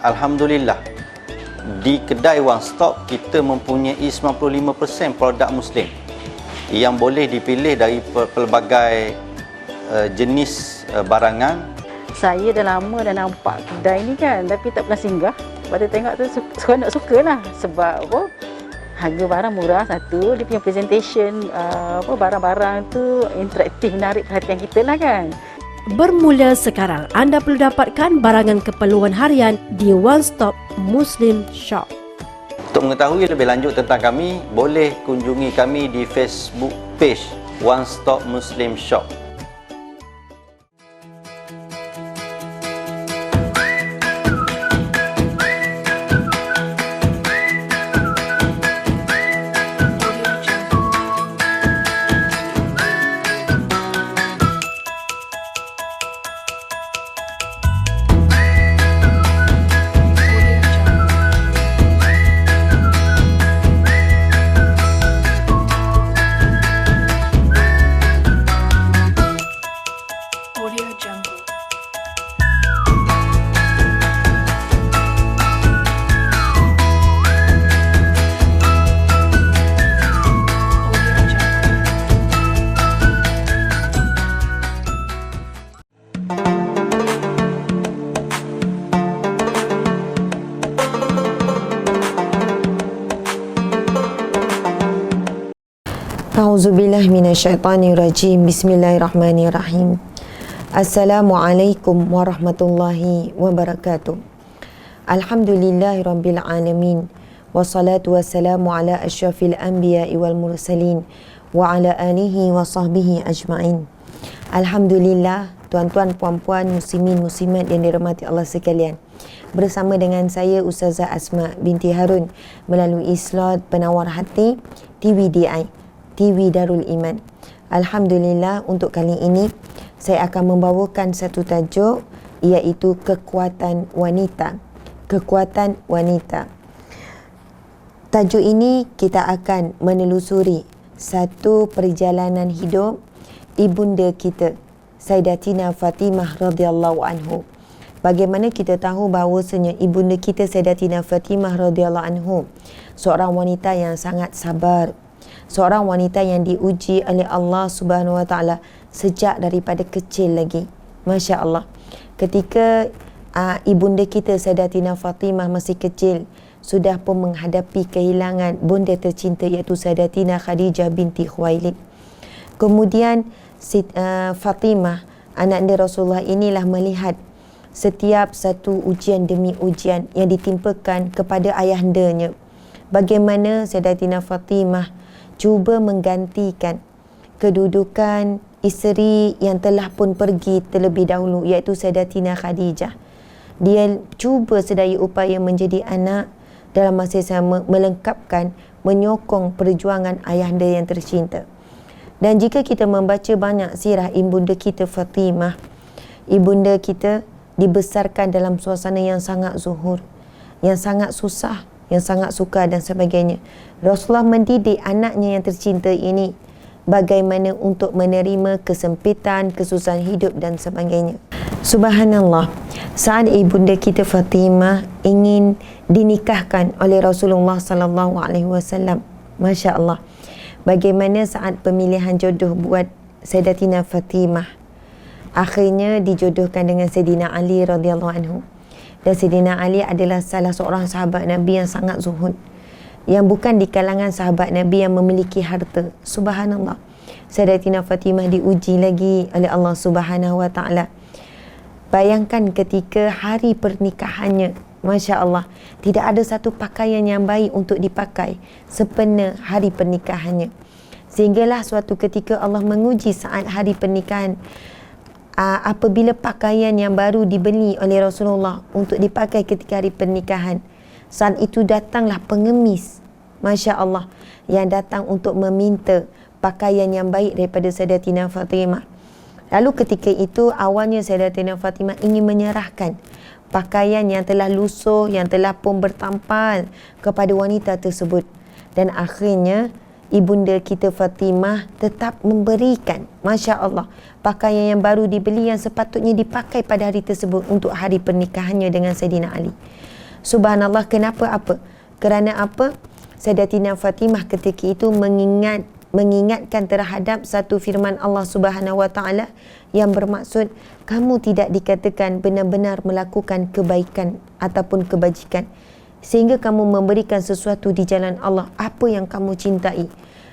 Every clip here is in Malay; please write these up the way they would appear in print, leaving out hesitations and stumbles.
Alhamdulillah, di kedai One Stop kita mempunyai 95% produk Muslim yang boleh dipilih dari pelbagai jenis barangan. Saya dah lama dah nampak kedai ni kan, tapi tak pernah singgah. Pada tengok tu seronok suka lah. Sebab apa? Harga barang murah satu, dia punya presentation barang-barang tu interaktif, menarik perhatian kita lah kan. Bermula sekarang, anda perlu dapatkan barangan keperluan harian di One Stop Muslim Shop. Untuk mengetahui lebih lanjut tentang kami, boleh kunjungi kami di Facebook page One Stop Muslim Shop. A'udzubillah minasyaitanirrajim. Bismillahirrahmanirrahim. Assalamualaikum warahmatullahi wabarakatuh. Alhamdulillahirabbil alamin. Wassalatu wassalamu ala asyrafil anbiya'i wal mursalin wa ala alihi wa sahbihi ajma'in. Alhamdulillah, tuan-tuan, puan-puan, muslimin, muslimat yang dirahmati Allah sekalian. Bersama dengan saya Ustazah Asma binti Harun melalui slot Penawar Hati TVDI, TV Darul Iman. Alhamdulillah, untuk kali ini saya akan membawakan satu tajuk, iaitu kekuatan wanita. Kekuatan wanita. Tajuk ini kita akan menelusuri satu perjalanan hidup ibunda kita, Sayyidatina Fatimah radhiyallahu anhu. Bagaimana kita tahu bahawasanya ibunda kita Sayyidatina Fatimah radhiyallahu anhu seorang wanita yang sangat sabar, seorang wanita yang diuji oleh Allah Subhanahu Wa Taala sejak daripada kecil lagi. Masya Allah. Ketika ibunda kita Sayyidatina Fatimah masih kecil, sudah pun menghadapi kehilangan bunda tercinta, iaitu Sayyidatina Khadijah binti Khuwailid. Kemudian Fatimah, anaknya Rasulullah, inilah melihat setiap satu ujian demi ujian yang ditimpakan kepada ayahandanya. Bagaimana Sayyidatina Fatimah cuba menggantikan kedudukan isteri yang telah pun pergi terlebih dahulu, iaitu Sayyidatina Khadijah. Dia cuba sedaya upaya menjadi anak, dalam masa sama melengkapkan, menyokong perjuangan ayahanda yang tercinta. Dan jika kita membaca banyak sirah ibunda kita Fatimah, ibunda kita dibesarkan dalam suasana yang sangat zuhur, yang sangat susah, yang sangat suka dan sebagainya. Rasulullah mendidik anaknya yang tercinta ini bagaimana untuk menerima kesempitan, kesusahan hidup dan sebagainya. Subhanallah, saat ibunda kita Fatimah ingin dinikahkan oleh Rasulullah sallallahu alaihi wasallam, masya-Allah, bagaimana saat pemilihan jodoh buat Sayyidatina Fatimah, akhirnya dijodohkan dengan Sayyidina Ali radhiyallahu anhu. Dan Sayyidina Ali adalah salah seorang sahabat Nabi yang sangat zuhud, yang bukan di kalangan sahabat Nabi yang memiliki harta. Subhanallah, Sayyidatina Fatimah diuji lagi oleh Allah Subhanahu Wa Taala. Bayangkan ketika hari pernikahannya, Masya Allah, tidak ada satu pakaian yang baik untuk dipakai sempena hari pernikahannya. Sehinggalah suatu ketika Allah menguji saat hari pernikahan, apabila pakaian yang baru dibeli oleh Rasulullah untuk dipakai ketika hari pernikahan, saat itu datanglah pengemis, Masya Allah, yang datang untuk meminta pakaian yang baik daripada Sayyidatina Fatimah. Lalu ketika itu awalnya Sayyidatina Fatimah ingin menyerahkan pakaian yang telah lusuh, yang telah pun bertampal kepada wanita tersebut. Dan akhirnya ibunda kita Fatimah tetap memberikan, Masya Allah, pakaian yang baru dibeli yang sepatutnya dipakai pada hari tersebut untuk hari pernikahannya dengan Sayyidina Ali. Subhanallah, kenapa apa? Kerana apa? Sayyidatina Fatimah ketika itu mengingatkan terhadap satu firman Allah Subhanahu wa taala yang bermaksud kamu tidak dikatakan benar-benar melakukan kebaikan ataupun kebajikan sehingga kamu memberikan sesuatu di jalan Allah apa yang kamu cintai.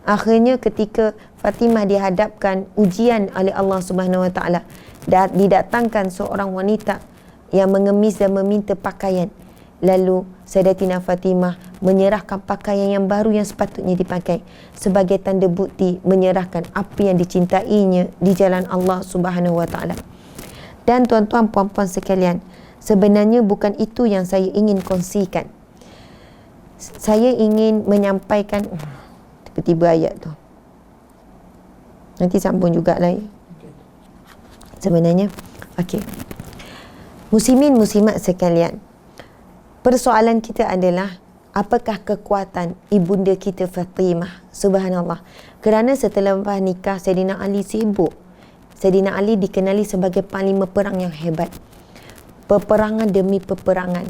Akhirnya ketika Fatimah dihadapkan ujian oleh Allah Subhanahu wa taala, didatangkan seorang wanita yang mengemis dan meminta pakaian. Lalu Sayyidatina Fatimah menyerahkan pakaian yang baru yang sepatutnya dipakai sebagai tanda bukti menyerahkan apa yang dicintainya di jalan Allah Subhanahu wa taala. Dan tuan-tuan puan-puan sekalian, sebenarnya bukan itu yang saya ingin kongsikan. Saya ingin menyampaikan tiba-tiba ayat tu. Nanti sambung jugalah ya. Sebenarnya okey. Muslimin muslimat sekalian, persoalan kita adalah apakah kekuatan ibunda kita Fatimah. Subhanallah. Kerana setelah lepas nikah Saidina Ali sibuk. Saidina Ali dikenali sebagai panglima perang yang hebat. Peperangan demi peperangan.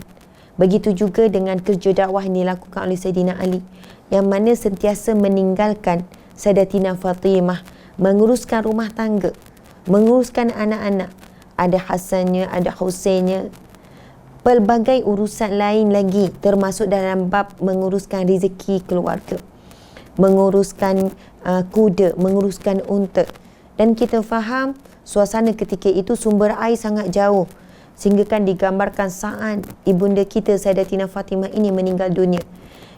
Begitu juga dengan kerja dakwah yang dilakukan oleh Saidina Ali, yang mana sentiasa meninggalkan Sayyidatina Fatimah menguruskan rumah tangga, menguruskan anak-anak. Ada Hasannya, ada Husainnya, pelbagai urusan lain lagi, termasuk dalam bab menguruskan rezeki keluarga, menguruskan kuda, menguruskan unta. Dan kita faham suasana ketika itu sumber air sangat jauh, sehingga kan digambarkan saat ibunda kita Sayyidatina Fatimah ini meninggal dunia,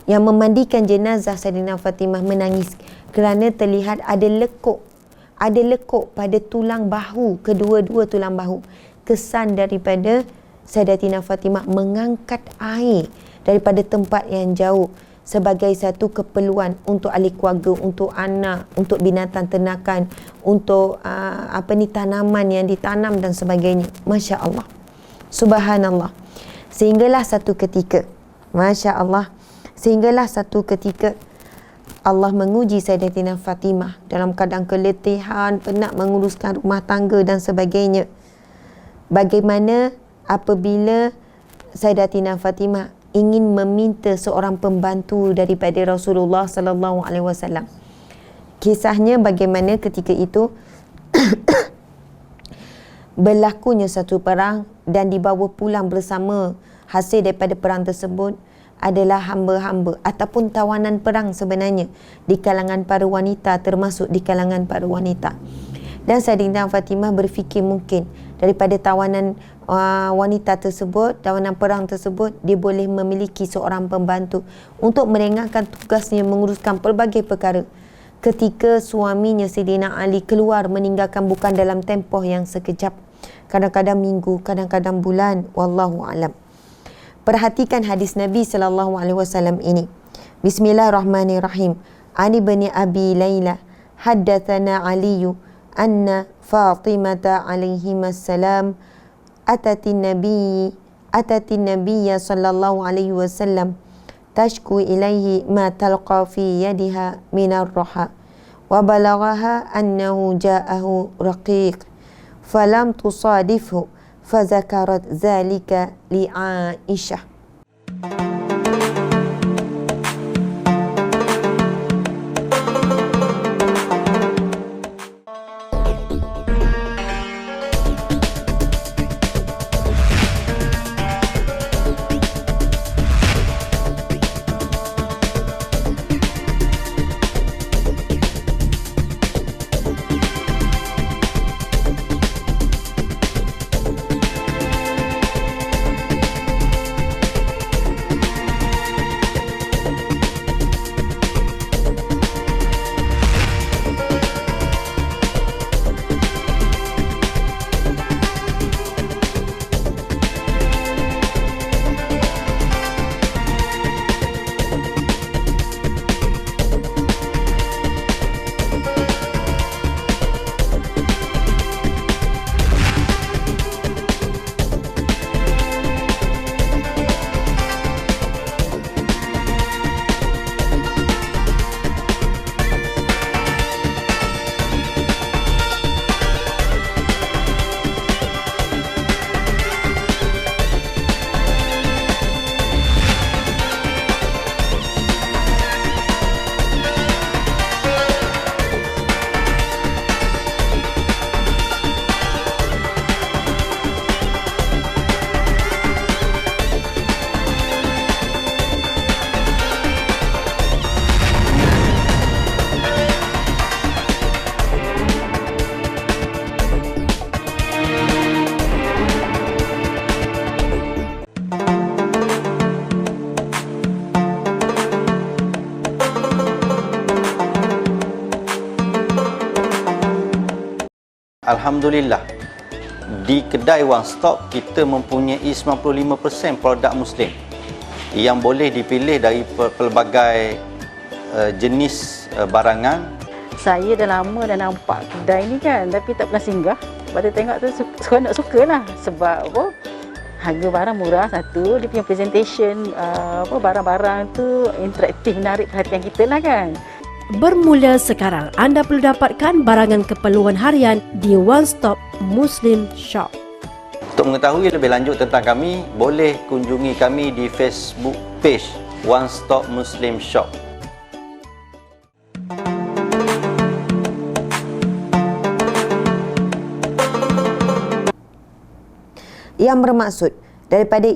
yang memandikan jenazah Sayyidatina Fatimah menangis kerana terlihat ada lekuk pada tulang bahu, kedua-dua tulang bahu. Kesan daripada Sayyidatina Fatimah mengangkat air daripada tempat yang jauh sebagai satu keperluan untuk ahli keluarga, untuk anak, untuk binatang ternakan, untuk tanaman yang ditanam dan sebagainya. Masya Allah, subhanallah. Sehinggalah satu ketika, Masya Allah, sehinggalah satu ketika Allah menguji Sayyidatina Fatimah dalam keadaan keletihan, penat menguruskan rumah tangga dan sebagainya. Bagaimana apabila Sayyidatina Fatimah ingin meminta seorang pembantu daripada Rasulullah sallallahu alaihi wasallam. Kisahnya bagaimana ketika itu berlakunya satu perang dan dibawa pulang bersama hasil daripada perang tersebut adalah hamba-hamba ataupun tawanan perang sebenarnya di kalangan para wanita, termasuk di kalangan para wanita. Dan Sayyidatina Fatimah berfikir mungkin daripada tawanan wanita tersebut, tawanan perang tersebut, dia boleh memiliki seorang pembantu untuk meringankan tugasnya menguruskan pelbagai perkara. Ketika suaminya Sayyidina Ali keluar meninggalkan bukan dalam tempoh yang sekejap, kadang-kadang minggu, kadang-kadang bulan, wallahu alam. Perhatikan hadis Nabi sallallahu alaihi wasallam ini. Bismillahirrahmanirrahim. Ani bin Abi Laila haddatsana Ali anna Fatimah alaihi wassalam atati Nabi sallallahu alaihi wasallam tashku ilaihi ma talqa fi yadiha min ar-raha wa balaghaha annahu ja'ahu raqiq falam tusadifhu fazakarat zalika li Aisyah. Alhamdulillah, di kedai One Stop kita mempunyai 95% produk Muslim yang boleh dipilih dari pelbagai jenis barangan. Saya dah lama dah nampak kedai ni kan, tapi tak pernah singgah. Lepas tu tengok tu seronok suka lah. Sebab apa? Harga barang murah satu, dia punya presentation barang-barang tu interaktif, menarik perhatian kita lah kan. Bermula sekarang, anda perlu dapatkan barangan keperluan harian di One Stop Muslim Shop. Untuk mengetahui lebih lanjut tentang kami, boleh kunjungi kami di Facebook page One Stop Muslim Shop. Yang bermaksud daripada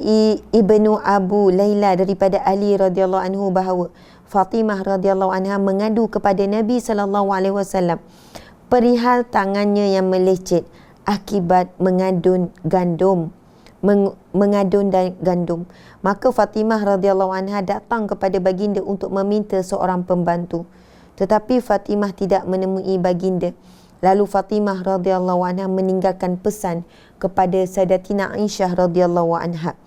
Ibnu Abu Laila daripada Ali radhiyallahu anhu bahawa Fatimah radhiyallahu anha mengadu kepada Nabi sallallahu alaihi wasallam perihal tangannya yang melecet akibat mengadun gandum. Maka Fatimah radhiyallahu anha datang kepada baginda untuk meminta seorang pembantu. Tetapi Fatimah tidak menemui baginda. Lalu Fatimah radhiyallahu anha meninggalkan pesan kepada Sayyidatina Aisyah radhiyallahu anha.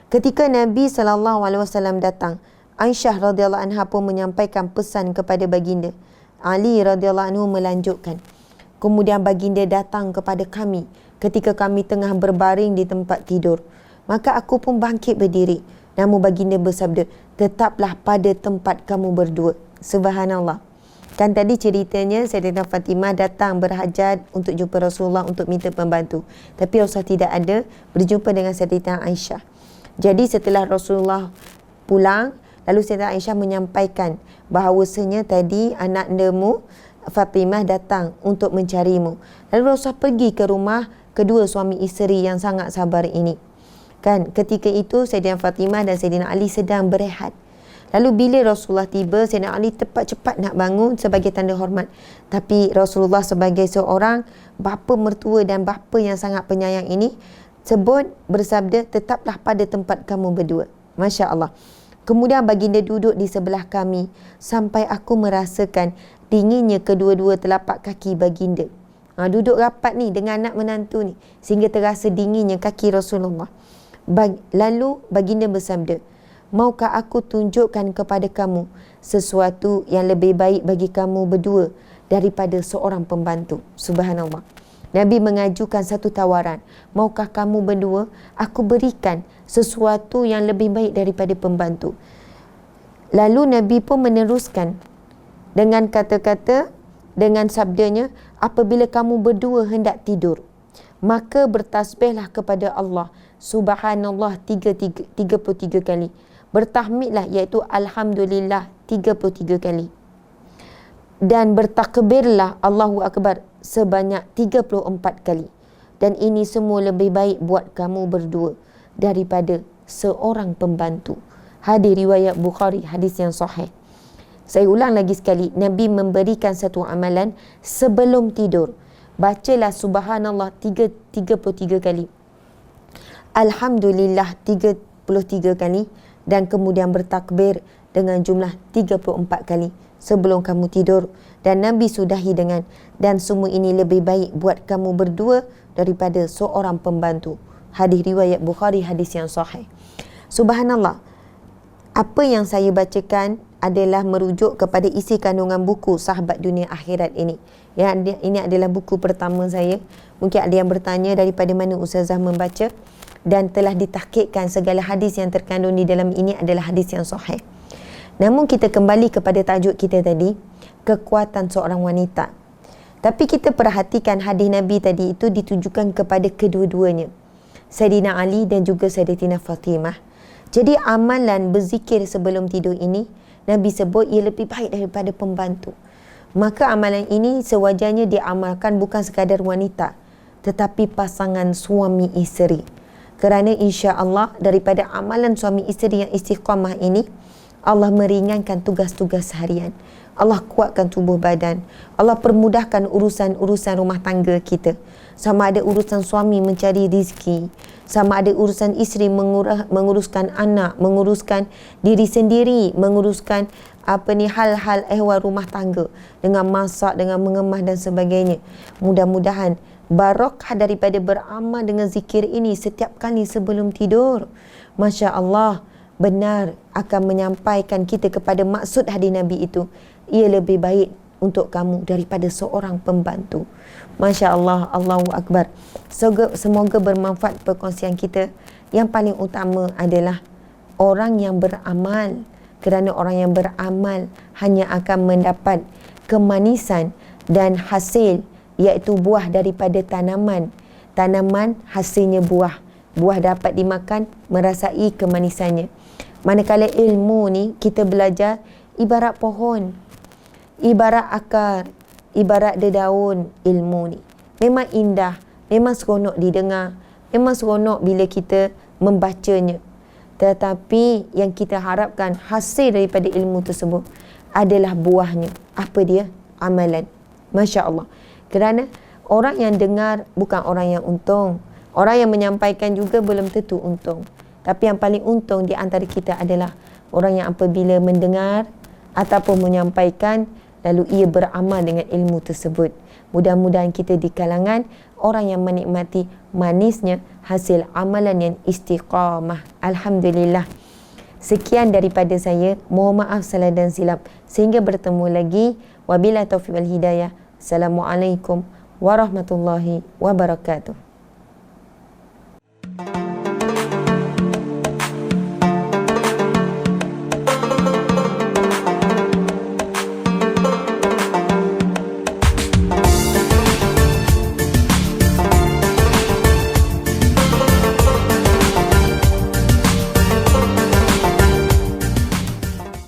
Ketika Nabi sallallahu alaihi wasallam datang, Aisyah radhiyallahu anha pun menyampaikan pesan kepada baginda. Ali radhiyallahu anhu melanjutkan, kemudian baginda datang kepada kami ketika kami tengah berbaring di tempat tidur. Maka aku pun bangkit berdiri. Namun baginda bersabda, tetaplah pada tempat kamu berdua. Subhanallah. Kan tadi ceritanya Sayyidatina Fatimah datang berhajat untuk jumpa Rasulullah untuk minta pembantu. Tapi Rasulullah tidak ada, berjumpa dengan Sayyidatina Aisyah. Jadi setelah Rasulullah pulang, lalu Sayyidatina Aisyah menyampaikan bahawasanya tadi anak andamu Fatimah datang untuk mencarimu. Lalu Rasulullah pergi ke rumah kedua suami isteri yang sangat sabar ini. Kan ketika itu Sayyidatina Fatimah dan Sayyidina Ali sedang berehat. Lalu bila Rasulullah tiba, Sayyidina Ali cepat-cepat nak bangun sebagai tanda hormat. Tapi Rasulullah sebagai seorang bapa mertua dan bapa yang sangat penyayang ini bersabda, tetaplah pada tempat kamu berdua. Masya Allah. Kemudian baginda duduk di sebelah kami sampai aku merasakan dinginnya kedua-dua telapak kaki baginda. Duduk rapat ni dengan anak menantu ni sehingga terasa dinginnya kaki Rasulullah. Lalu baginda bersabda, maukah aku tunjukkan kepada kamu sesuatu yang lebih baik bagi kamu berdua daripada seorang pembantu? Subhanallah. Nabi mengajukan satu tawaran. Maukah kamu berdua aku berikan sesuatu yang lebih baik daripada pembantu? Lalu Nabi pun meneruskan dengan kata-kata, dengan sabdanya, apabila kamu berdua hendak tidur, maka bertasbihlah kepada Allah Subhanallah 33 kali. Bertahmidlah iaitu Alhamdulillah 33 kali. Dan bertakbirlah Allahu Akbar sebanyak 34 kali. Dan ini semua lebih baik buat kamu berdua daripada seorang pembantu. Hadis riwayat Bukhari, hadis yang sahih. Saya ulang lagi sekali, Nabi memberikan satu amalan sebelum tidur. Bacalah Subhanallah 33 kali. Alhamdulillah 33 kali. Dan kemudian bertakbir dengan jumlah 34 kali sebelum kamu tidur. Dan Nabi sudahi dengan, dan semua ini lebih baik buat kamu berdua daripada seorang pembantu. Hadis riwayat Bukhari, hadis yang sahih. Subhanallah. Apa yang saya bacakan adalah merujuk kepada isi kandungan buku Sahabat Dunia Akhirat ini. Ini adalah buku pertama saya. Mungkin ada yang bertanya daripada mana Ustazah membaca. Dan telah ditahqiqkan segala hadis yang terkandung di dalam ini adalah hadis yang sahih. Namun kita kembali kepada tajuk kita tadi, kekuatan seorang wanita. Tapi kita perhatikan hadis Nabi tadi itu ditujukan kepada kedua-duanya, Sayyidina Ali dan juga Sayyidatina Fatimah. Jadi amalan berzikir sebelum tidur ini Nabi sebut ia lebih baik daripada pembantu. Maka amalan ini sewajarnya diamalkan bukan sekadar wanita, tetapi pasangan suami isteri. Kerana insya-Allah daripada amalan suami isteri yang istiqamah ini, Allah meringankan tugas-tugas harian. Allah kuatkan tubuh badan. Allah permudahkan urusan-urusan rumah tangga kita. Sama ada urusan suami mencari rezeki, sama ada urusan isteri menguruskan anak, menguruskan diri sendiri, menguruskan hal-hal ehwal rumah tangga dengan masak, dengan mengemas dan sebagainya. Mudah-mudahan Barakah daripada beramal dengan zikir ini setiap kali sebelum tidur. Masya Allah, benar akan menyampaikan kita kepada maksud hadis Nabi itu. Ia lebih baik untuk kamu daripada seorang pembantu. Masya Allah, Allahu Akbar. Semoga bermanfaat perkongsian kita. Yang paling utama adalah orang yang beramal. Kerana orang yang beramal hanya akan mendapat kemanisan dan hasil, iaitu buah daripada tanaman. Tanaman hasilnya buah. Buah dapat dimakan, merasai kemanisannya. Manakala ilmu ni kita belajar ibarat pohon, ibarat akar, ibarat dedaun ilmu ni. Memang indah, memang seronok didengar, memang seronok bila kita membacanya. Tetapi yang kita harapkan hasil daripada ilmu tersebut adalah buahnya. Apa dia? Amalan. Masya Allah. Kerana orang yang dengar bukan orang yang untung. Orang yang menyampaikan juga belum tentu untung. Tapi yang paling untung di antara kita adalah orang yang apabila mendengar ataupun menyampaikan, lalu ia beramal dengan ilmu tersebut. Mudah-mudahan kita di kalangan orang yang menikmati manisnya hasil amalan yang istiqamah. Alhamdulillah. Sekian daripada saya. Mohon maaf salah dan silap. Sehingga bertemu lagi. Wabillahi taufiq wal hidayah. Assalamualaikum warahmatullahi wabarakatuh.